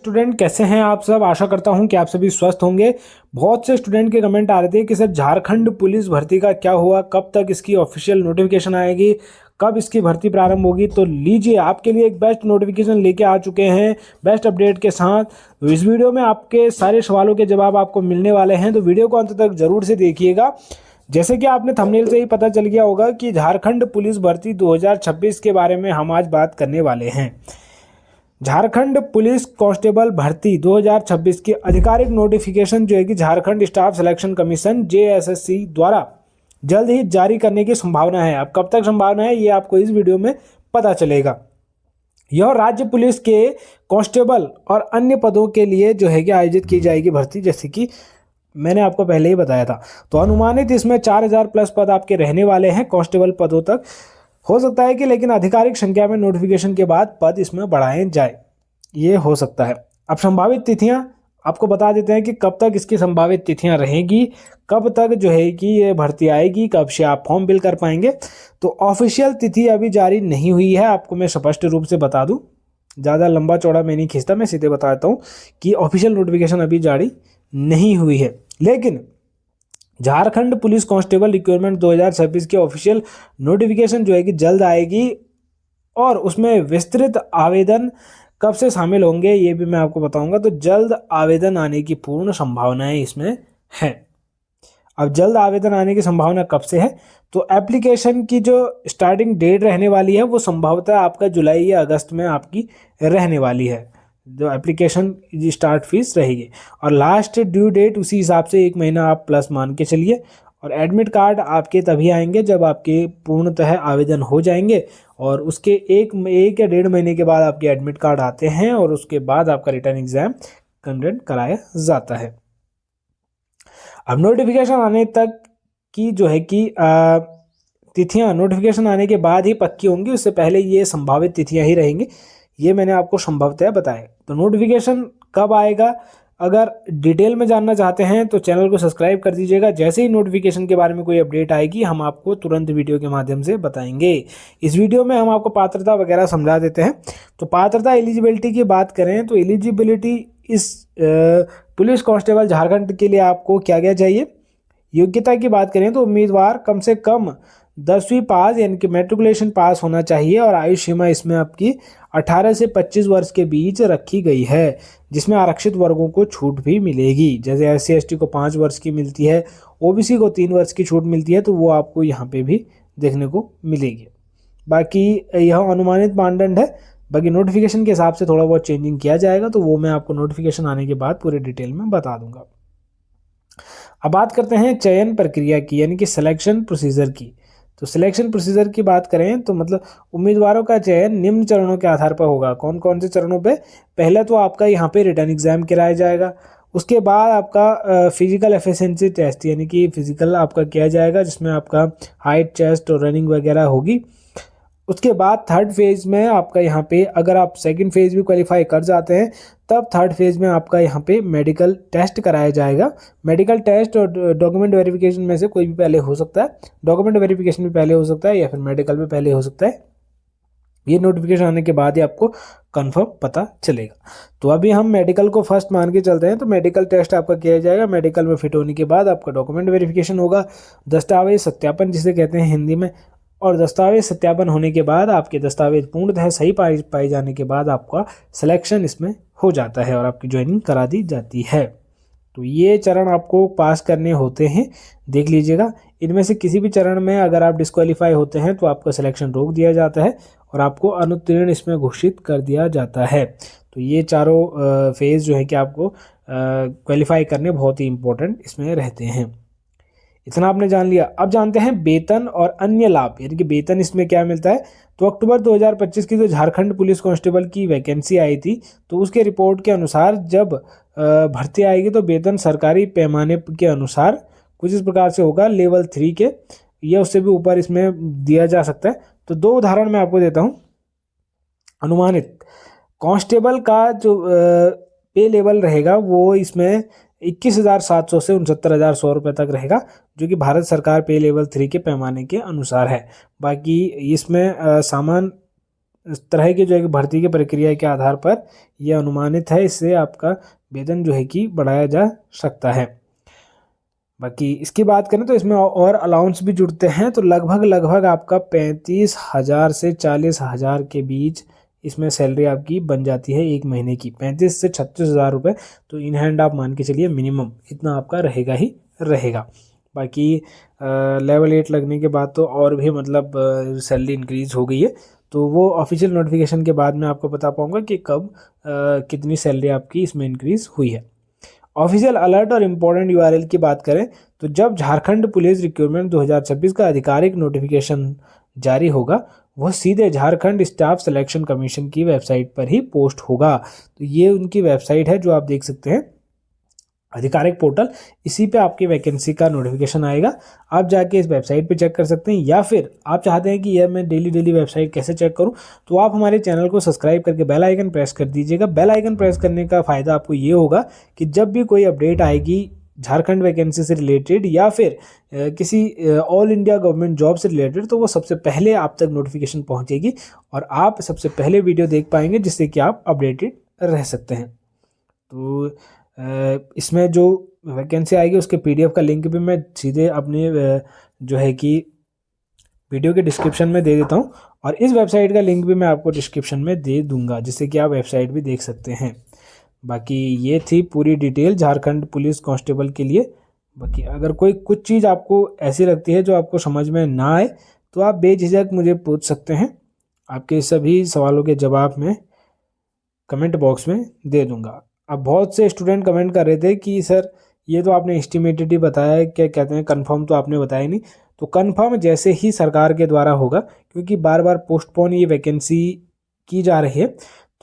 Student, कैसे हैं आप सब। आशा करता हूं कि आप सभी स्वस्थ होंगे। बहुत से स्टूडेंट के कमेंट आ रहे थे कि सर झारखंड पुलिस भर्ती का क्या हुआ, कब तक इसकी ऑफिशियल नोटिफिकेशन आएगी, कब इसकी भर्ती प्रारंभ होगी। तो लीजिए, आपके लिए एक बेस्ट नोटिफिकेशन लेके आ चुके हैं बेस्ट अपडेट के साथ। तो इस वीडियो में आपके सारे सवालों के जवाब आपको मिलने वाले हैं, तो वीडियो को अंत तक जरूर से देखिएगा। जैसे कि आपने थंबनेल से ही पता चल गया होगा कि झारखंड पुलिस भर्ती 2026 के बारे में हम आज बात करने वाले हैं। झारखंड पुलिस कांस्टेबल भर्ती 2026 की आधिकारिक नोटिफिकेशन जो है कि Jharkhand staff selection commission JSSC द्वारा जल्द ही जारी करने की संभावना है। अब कब तक संभावना है ये आपको इस वीडियो में पता चलेगा। यह राज्य पुलिस के कांस्टेबल और अन्य पदों के लिए जो है कि आयोजित की जाएगी भर्ती, जैसे कि मैंने आपको पहले ही बताया था। तो अनुमानित इसमें 4000 प्लस पद आपके रहने वाले हैं कांस्टेबल पदों तक। हो सकता है कि लेकिन आधिकारिक संख्या में नोटिफिकेशन के बाद पद इसमें बढ़ाए जाए, ये हो सकता है। अब संभावित तिथियां आपको बता देते हैं कि कब तक इसकी संभावित तिथियां रहेंगी, कब तक जो है कि ये भर्ती आएगी, कब से आप फॉर्म फिल कर पाएंगे। तो ऑफिशियल तिथि अभी जारी नहीं हुई है, आपको मैं स्पष्ट रूप से बता दूं, ज़्यादा लंबा चौड़ा मैं नहीं खींचता, मैं सीधे बताता हूँ कि ऑफिशियल नोटिफिकेशन अभी जारी नहीं हुई है। लेकिन झारखंड पुलिस कांस्टेबल रिक्रूटमेंट 2026 की ऑफिशियल नोटिफिकेशन जो है कि जल्द आएगी, और उसमें विस्तृत आवेदन कब से शामिल होंगे ये भी मैं आपको बताऊंगा। तो जल्द आवेदन आने की पूर्ण संभावनाएं इसमें है। अब जल्द आवेदन आने की संभावना कब से है, तो एप्लीकेशन की जो स्टार्टिंग डेट रहने वाली है वो संभवतः आपका जुलाई या अगस्त में आपकी रहने वाली है, जो एप्लीकेशन स्टार्ट फीस रहेगी। और लास्ट ड्यू डेट उसी हिसाब से 1 महीना आप प्लस मान के चलिए। और एडमिट कार्ड आपके तभी आएंगे जब आपके पूर्णतः आवेदन हो जाएंगे, और उसके एक या 1.5 महीने के बाद आपके एडमिट कार्ड आते हैं, और उसके बाद आपका रिटर्न एग्जाम कंडक्ट कराया जाता है। अब नोटिफिकेशन आने तक की जो है कि तिथियां नोटिफिकेशन आने के बाद ही पक्की होंगी, उससे पहले ये संभावित तिथियां ही रहेंगी, ये मैंने आपको संभवतः बताया। तो नोटिफिकेशन कब आएगा, अगर डिटेल में जानना चाहते हैं तो चैनल को सब्सक्राइब कर दीजिएगा। जैसे ही नोटिफिकेशन के बारे में कोई अपडेट आएगी हम आपको तुरंत वीडियो के माध्यम से बताएंगे। इस वीडियो में हम आपको पात्रता वगैरह समझा देते हैं। तो पात्रता एलिजिबिलिटी की बात करें तो एलिजिबिलिटी इस पुलिस कांस्टेबल झारखंड के लिए आपको क्या क्या चाहिए। योग्यता की बात करें तो उम्मीदवार कम से कम 10वीं पास यानी कि मैट्रिकुलेशन पास होना चाहिए, और आयु सीमा इसमें आपकी 18 से 25 वर्ष के बीच रखी गई है, जिसमें आरक्षित वर्गों को छूट भी मिलेगी। जैसे SC/ST को 5 वर्ष की मिलती है, OBC को 3 वर्ष की छूट मिलती है, तो वो आपको यहाँ पे भी देखने को मिलेगी। बाकी यह अनुमानित मानदंड है, बाकी नोटिफिकेशन के हिसाब से थोड़ा बहुत चेंजिंग किया जाएगा, तो वो मैं आपको नोटिफिकेशन आने के बाद पूरे डिटेल में बता दूंगा। अब बात करते हैं चयन प्रक्रिया की, यानी कि सिलेक्शन प्रोसीजर की। तो सिलेक्शन प्रोसीजर की बात करें तो मतलब उम्मीदवारों का चयन निम्न चरणों के आधार पर होगा। कौन कौन से चरणों पे, पहले तो आपका यहाँ पे रिटर्न एग्जाम कराया जाएगा, उसके बाद आपका फिजिकल एफिशिएंसी टेस्ट यानी कि फिजिकल आपका किया जाएगा, जिसमें आपका हाइट, चेस्ट और रनिंग वगैरह होगी। उसके बाद थर्ड फेज में आपका यहाँ पे, अगर आप सेकंड फेज भी क्वालिफाई कर जाते हैं तब थर्ड फेज में आपका यहाँ पे मेडिकल टेस्ट कराया जाएगा। मेडिकल टेस्ट और डॉक्यूमेंट वेरिफिकेशन में से कोई भी पहले हो सकता है, डॉक्यूमेंट वेरिफिकेशन भी पहले हो सकता है या फिर मेडिकल भी पहले हो सकता है। ये नोटिफिकेशन आने के बाद ही आपको कंफर्म पता चलेगा। तो अभी हम मेडिकल को फर्स्ट मान के चलते हैं। तो मेडिकल टेस्ट आपका किया जाएगा, मेडिकल में फिट होने के बाद आपका डॉक्यूमेंट वेरिफिकेशन होगा, दस्तावेज सत्यापन जिसे कहते हैं हिंदी में। और दस्तावेज सत्यापन होने के बाद आपके दस्तावेज पूर्णतः सही पाए जाने के बाद आपका सिलेक्शन इसमें हो जाता है और आपकी ज्वाइनिंग करा दी जाती है। तो ये चरण आपको पास करने होते हैं, देख लीजिएगा। इनमें से किसी भी चरण में अगर आप डिस्क्वालीफाई होते हैं तो आपका सिलेक्शन रोक दिया जाता है और आपको अनुत्तीर्ण इसमें घोषित कर दिया जाता है। तो ये चारों फेज जो है कि आपको क्वालिफाई करने बहुत ही इंपॉर्टेंट इसमें रहते हैं। इतना आपने जान लिया। अब जानते हैं वेतन और अन्य लाभ, यानी कि वेतन इसमें क्या मिलता है। तो अक्टूबर 2025 की जो झारखंड पुलिस कांस्टेबल की वैकेंसी आई थी, तो उसके रिपोर्ट के अनुसार जब भर्ती आएगी तो वेतन सरकारी पैमाने के अनुसार कुछ इस प्रकार से होगा, लेवल 3 के या उससे भी ऊपर इसमें दिया जा सकता है। तो 2 उदाहरण मैं आपको देता हूँ। अनुमानित कांस्टेबल का जो पे लेवल रहेगा वो इसमें 21,700 से 69,100 रुपये तक रहेगा, जो कि भारत सरकार पे लेवल 3 के पैमाने के अनुसार है। बाकी इसमें सामान इस तरह की जो है कि भर्ती की प्रक्रिया के आधार पर यह अनुमानित है, इससे आपका वेतन जो है कि बढ़ाया जा सकता है। बाकी इसकी बात करें तो इसमें और अलाउंस भी जुड़ते हैं, तो लगभग आपका 35,000 से 40,000 के बीच इसमें सैलरी आपकी बन जाती है एक महीने की। 35 से 36,000 रुपये तो इन हैंड आप मान के चलिए मिनिमम इतना आपका रहेगा ही रहेगा। बाकी लेवल 8 लगने के बाद तो और भी मतलब सैलरी इंक्रीज हो गई है, तो वो ऑफिशियल नोटिफिकेशन के बाद मैं आपको बता पाऊँगा कि कब कितनी सैलरी आपकी इसमें इंक्रीज हुई है। ऑफिशियल अलर्ट और इम्पोर्टेंट यूआरएल की बात करें तो जब झारखंड पुलिस रिक्रूटमेंट 2026 का आधिकारिक नोटिफिकेशन जारी होगा वह सीधे झारखंड स्टाफ सिलेक्शन कमीशन की वेबसाइट पर ही पोस्ट होगा। तो ये उनकी वेबसाइट है जो आप देख सकते हैं, आधिकारिक पोर्टल, इसी पे आपकी वैकेंसी का नोटिफिकेशन आएगा। आप जाके इस वेबसाइट पे चेक कर सकते हैं, या फिर आप चाहते हैं कि यह मैं डेली वेबसाइट कैसे चेक करूं, तो आप हमारे चैनल को सब्सक्राइब करके बेल आइकन प्रेस कर दीजिएगा। बेल आइकन प्रेस करने का फ़ायदा आपको ये होगा कि जब भी कोई अपडेट आएगी झारखंड वैकेंसी से रिलेटेड या फिर किसी ऑल इंडिया गवर्नमेंट जॉब से रिलेटेड, तो वो सबसे पहले आप तक नोटिफिकेशन पहुँचेगी और आप सबसे पहले वीडियो देख पाएंगे, जिससे कि आप अपडेटेड रह सकते हैं। तो इसमें जो वैकेंसी आएगी उसके पीडीएफ का लिंक भी मैं सीधे अपने जो है कि वीडियो के डिस्क्रिप्शन में दे देता हूं, और इस वेबसाइट का लिंक भी मैं आपको डिस्क्रिप्शन में दे दूंगा, जिससे कि आप वेबसाइट भी देख सकते हैं। बाकी ये थी पूरी डिटेल झारखंड पुलिस कांस्टेबल के लिए। बाकी अगर कोई कुछ चीज़ आपको ऐसी लगती है जो आपको समझ में ना आए तो आप बेझिझक मुझे पूछ सकते हैं, आपके सभी सवालों के जवाब मैं कमेंट बॉक्स में दे दूंगा। अब बहुत से स्टूडेंट कमेंट कर रहे थे कि सर ये तो आपने एस्टिमेटेड ही बताया है, क्या कहते हैं कंफर्म तो आपने बताया नहीं। तो कंफर्म जैसे ही सरकार के द्वारा होगा, क्योंकि बार बार पोस्टपोन ये वैकेंसी की जा रही है,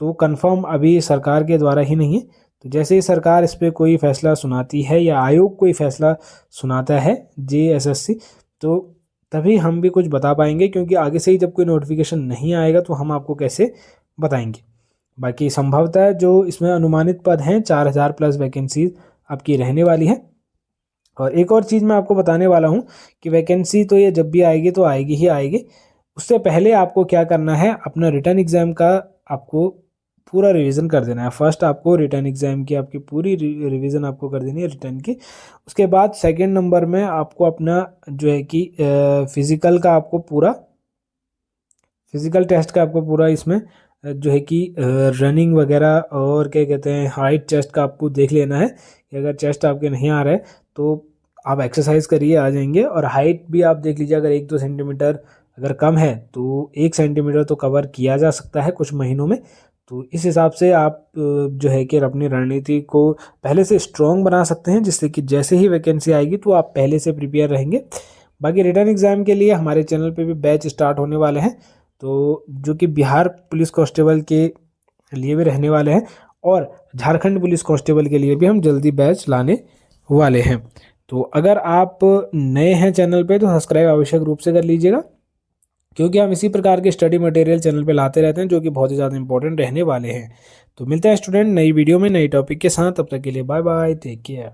तो कंफर्म अभी सरकार के द्वारा ही नहीं है। तो जैसे ही सरकार इस पर कोई फैसला सुनाती है या आयोग कोई फैसला सुनाता है JSSC, तो तभी हम भी कुछ बता पाएंगे, क्योंकि आगे से ही जब कोई नोटिफिकेशन नहीं आएगा तो हम आपको कैसे बताएंगे। बाकी संभवतः जो इसमें अनुमानित पद हैं 4,000 प्लस वैकेंसीज आपकी रहने वाली है। और एक और चीज़ मैं आपको बताने वाला हूं कि वैकेंसी तो ये जब भी आएगी तो आएगी ही आएगी, उससे पहले आपको क्या करना है, अपना रिटर्न एग्ज़ाम का आपको पूरा रिवीजन कर देना है। फर्स्ट आपको रिटर्न एग्ज़ाम की आपकी पूरी रिवीजन आपको कर देनी है रिटर्न की। उसके बाद सेकेंड नंबर में आपको अपना जो है कि फिज़िकल का आपको पूरा फिज़िकल टेस्ट का आपको पूरा इसमें जो है कि रनिंग वगैरह और क्या कहते हैं हाइट चेस्ट का आपको देख लेना है कि अगर चेस्ट आपके नहीं आ रहा है तो आप एक्सरसाइज करिए, आ जाएंगे। और हाइट भी आप देख लीजिए, अगर 1-2 सेंटीमीटर अगर कम है तो 1 सेंटीमीटर तो कवर किया जा सकता है कुछ महीनों में। तो इस हिसाब से आप जो है कि अपनी रणनीति को पहले से स्ट्रॉन्ग बना सकते हैं, जिससे कि जैसे ही वैकेंसी आएगी तो आप पहले से प्रिपेयर रहेंगे। बाकी रिटर्न एग्ज़ाम के लिए हमारे चैनल पे भी बैच स्टार्ट होने वाले हैं, तो जो कि बिहार पुलिस कांस्टेबल के लिए भी रहने वाले हैं, और झारखंड पुलिस कांस्टेबल के लिए भी हम जल्दी बैच लाने वाले हैं। तो अगर आप नए हैं चैनल पे तो सब्सक्राइब आवश्यक रूप से कर लीजिएगा, क्योंकि हम इसी प्रकार के स्टडी मटेरियल चैनल पे लाते रहते हैं जो कि बहुत ही ज़्यादा इंपॉर्टेंट रहने वाले हैं। तो मिलते हैं स्टूडेंट नई वीडियो में नई टॉपिक के साथ, तब तक के लिए बाय बाय, टेक केयर।